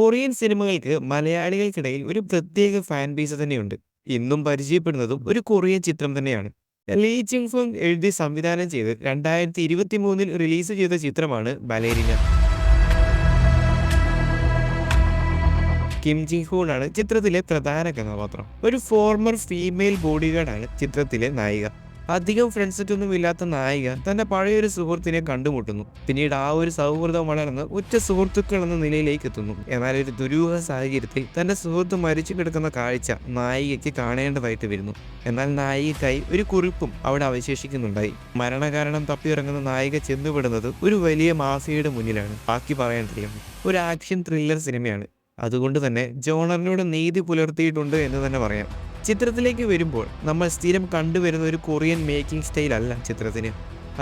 Korean സിനിമകൾക്ക് മലയാളികൾക്കിടയിൽ ഒരു പ്രത്യേക ഫാൻ ബേസ് തന്നെയുണ്ട്. ഇന്നും പരിചയപ്പെടുന്നതും ഒരു കൊറിയൻ ചിത്രം തന്നെയാണ്. ലീ ചിങ് ഫുങ് എഴുതി സംവിധാനം ചെയ്ത് 2023 റിലീസ് ചെയ്ത ചിത്രമാണ് ബലേരിന. കിം ജിങ് ഹൂൺ ആണ് ചിത്രത്തിലെ പ്രധാന കഥാപാത്രം. ഒരു ഫോർമർ ഫീമെയിൽ ബോഡിഗാർഡാണ് ചിത്രത്തിലെ നായിക. അധികം ഫ്രണ്ട്സൊന്നും ഇല്ലാത്ത നായിക തന്റെ പഴയൊരു സുഹൃത്തിനെ കണ്ടുമുട്ടുന്നു. പിന്നീട് ആ ഒരു സൗഹൃദം വളർന്ന് ഉറ്റ സുഹൃത്തുക്കൾ എന്ന നിലയിലേക്ക് എത്തുന്നു. എന്നാൽ ഒരു ദുരൂഹ സാഹചര്യത്തിൽ തന്റെ സുഹൃത്ത് മരിച്ചു കിടക്കുന്ന കാഴ്ച നായികയ്ക്ക് കാണേണ്ടതായിട്ട് വരുന്നു. എന്നാൽ നായികയ്ക്കായി ഒരു കുറിപ്പും അവിടെ അവശേഷിക്കുന്നുണ്ടായി. മരണകാരണം തപ്പിയിറങ്ങുന്ന നായിക ചെന്നുപെടുന്നത് ഒരു വലിയ മാഫിയയുടെ മുന്നിലാണ്. ബാക്കി പറയാൻ കഴിയും, ഒരു ആക്ഷൻ ത്രില്ലർ സിനിമയാണ്. അതുകൊണ്ട് തന്നെ ജോണറിനോട് നീതി പുലർത്തിയിട്ടുണ്ട് എന്ന് തന്നെ പറയാം. ചിത്രത്തിലേക്ക് വരുമ്പോൾ നമ്മൾ സ്ഥിരം കണ്ടുവരുന്ന ഒരു കൊറിയൻ മേക്കിംഗ് സ്റ്റൈൽ അല്ല ചിത്രത്തിന്.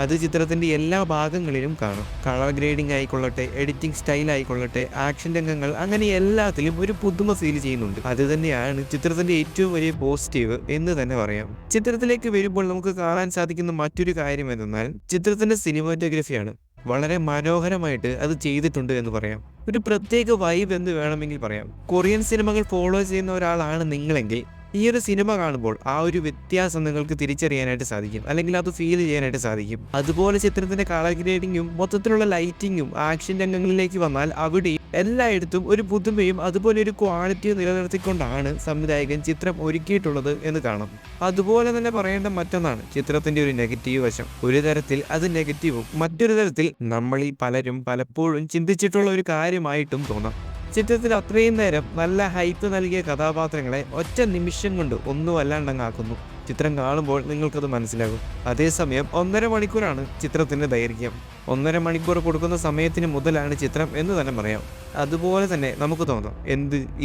അത് ചിത്രത്തിൻ്റെ എല്ലാ ഭാഗങ്ങളിലും കാണും. കളർ ഗ്രേഡിംഗ് ആയിക്കൊള്ളട്ടെ, എഡിറ്റിംഗ് സ്റ്റൈൽ ആയിക്കൊള്ളട്ടെ, ആക്ഷൻ രംഗങ്ങൾ, അങ്ങനെ എല്ലാത്തിലും ഒരു പുതുമ ഫീൽ ചെയ്യുന്നുണ്ട്. അത് തന്നെയാണ് ചിത്രത്തിൻ്റെ ഏറ്റവും വലിയ പോസിറ്റീവ് എന്ന് തന്നെ പറയാം. ചിത്രത്തിലേക്ക് വരുമ്പോൾ നമുക്ക് കാണാൻ സാധിക്കുന്ന മറ്റൊരു കാര്യം എന്തെന്നാൽ ചിത്രത്തിൻ്റെ സിനിമാറ്റോഗ്രഫിയാണ്. വളരെ മനോഹരമായിട്ട് അത് ചെയ്തിട്ടുണ്ട് എന്ന് പറയാം. ഒരു പ്രത്യേക വൈബ് എന്ന് വേണമെങ്കിൽ പറയാം. കൊറിയൻ സിനിമകൾ ഫോളോ ചെയ്യുന്ന ഒരാളാണ് നിങ്ങളെങ്കിൽ ഈ ഒരു സിനിമ കാണുമ്പോൾ ആ ഒരു വ്യത്യാസം നിങ്ങൾക്ക് തിരിച്ചറിയാനായിട്ട് സാധിക്കും, അല്ലെങ്കിൽ അത് ഫീൽ ചെയ്യാനായിട്ട് സാധിക്കും. അതുപോലെ ചിത്രത്തിന്റെ കളർ ഗ്രേഡിങ്ങും മൊത്തത്തിലുള്ള ലൈറ്റിങ്ങും ആക്ഷൻ രംഗങ്ങളിലേക്ക് വന്നാൽ അവിടെയും എല്ലായിടത്തും ഒരു പുതുമയും അതുപോലെ ഒരു ക്വാളിറ്റിയും നിലനിർത്തിക്കൊണ്ടാണ് സംവിധായകൻ ചിത്രം ഒരുക്കിയിട്ടുള്ളത് എന്ന് കാണാം. അതുപോലെ തന്നെ പറയേണ്ട മറ്റൊന്നാണ് ചിത്രത്തിന്റെ ഒരു നെഗറ്റീവ് വശം. ഒരു തരത്തിൽ അത് നെഗറ്റീവും, മറ്റൊരു തരത്തിൽ നമ്മളിൽ പലരും പലപ്പോഴും ചിന്തിച്ചിട്ടുള്ള ഒരു കാര്യമായിട്ടും തോന്നാം. ചിത്രത്തിൽ അത്രയും നേരം നല്ല ഹൈപ്പ് നൽകിയ കഥാപാത്രങ്ങളെ ഒറ്റ നിമിഷം കൊണ്ട് ഒന്നും അല്ലാണ്ടങ്ങാക്കുന്നു. ചിത്രം കാണുമ്പോൾ നിങ്ങൾക്കത് മനസ്സിലാകും. അതേസമയം 1.5 മണിക്കൂറാണ് ചിത്രത്തിൻ്റെ ദൈർഘ്യം. 1.5 മണിക്കൂർ കൊടുക്കുന്ന സമയത്തിന് മുതലാണ് ചിത്രം എന്ന് തന്നെ പറയാം. അതുപോലെ തന്നെ നമുക്ക് തോന്നാം,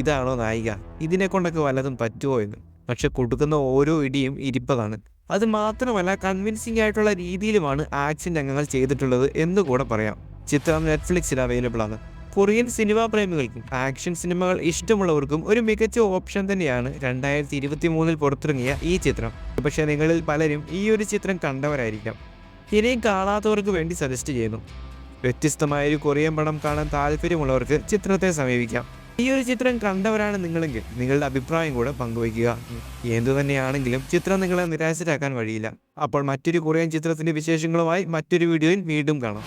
ഇതാണോ നായിക, ഇതിനെ കൊണ്ടൊക്കെ വല്ലതും പറ്റുമോ എന്ന്. പക്ഷെ കൊടുക്കുന്ന ഓരോ ഇടിയും ഇരിപ്പതാണ്. അത് മാത്രമല്ല, കൺവിൻസിംഗ് ആയിട്ടുള്ള രീതിയിലുമാണ് ആക്ഷൻ രംഗങ്ങൾ ചെയ്തിട്ടുള്ളത് എന്ന് കൂടെ പറയാം. ചിത്രം നെറ്റ്ഫ്ലിക്സിൽ അവൈലബിൾ ആണ്. കൊറിയൻ സിനിമാ പ്രേമികൾക്കും ആക്ഷൻ സിനിമകൾ ഇഷ്ടമുള്ളവർക്കും ഒരു മികച്ച ഓപ്ഷൻ തന്നെയാണ് 2023 പുറത്തിറങ്ങിയ ഈ ചിത്രം. പക്ഷേ നിങ്ങളിൽ പലരും ഈ ഒരു ചിത്രം കണ്ടവരായിരിക്കാം. ഇനിയും കാണാത്തവർക്ക് വേണ്ടി സജസ്റ്റ് ചെയ്യുന്നു. വ്യത്യസ്തമായൊരു കൊറിയൻ പടം കാണാൻ താല്പര്യമുള്ളവർക്ക് ചിത്രത്തെ സമീപിക്കാം. ഈ ഒരു ചിത്രം കണ്ടവരാണ് നിങ്ങളെങ്കിൽ നിങ്ങളുടെ അഭിപ്രായം കൂടെ പങ്കുവയ്ക്കുക. എന്തു തന്നെയാണെങ്കിലും ചിത്രം നിങ്ങളെ നിരാശരാക്കാൻ വഴിയില്ല. അപ്പോൾ മറ്റൊരു കൊറിയൻ ചിത്രത്തിന്റെ വിശേഷങ്ങളുമായി മറ്റൊരു വീഡിയോയിൽ വീണ്ടും കാണാം.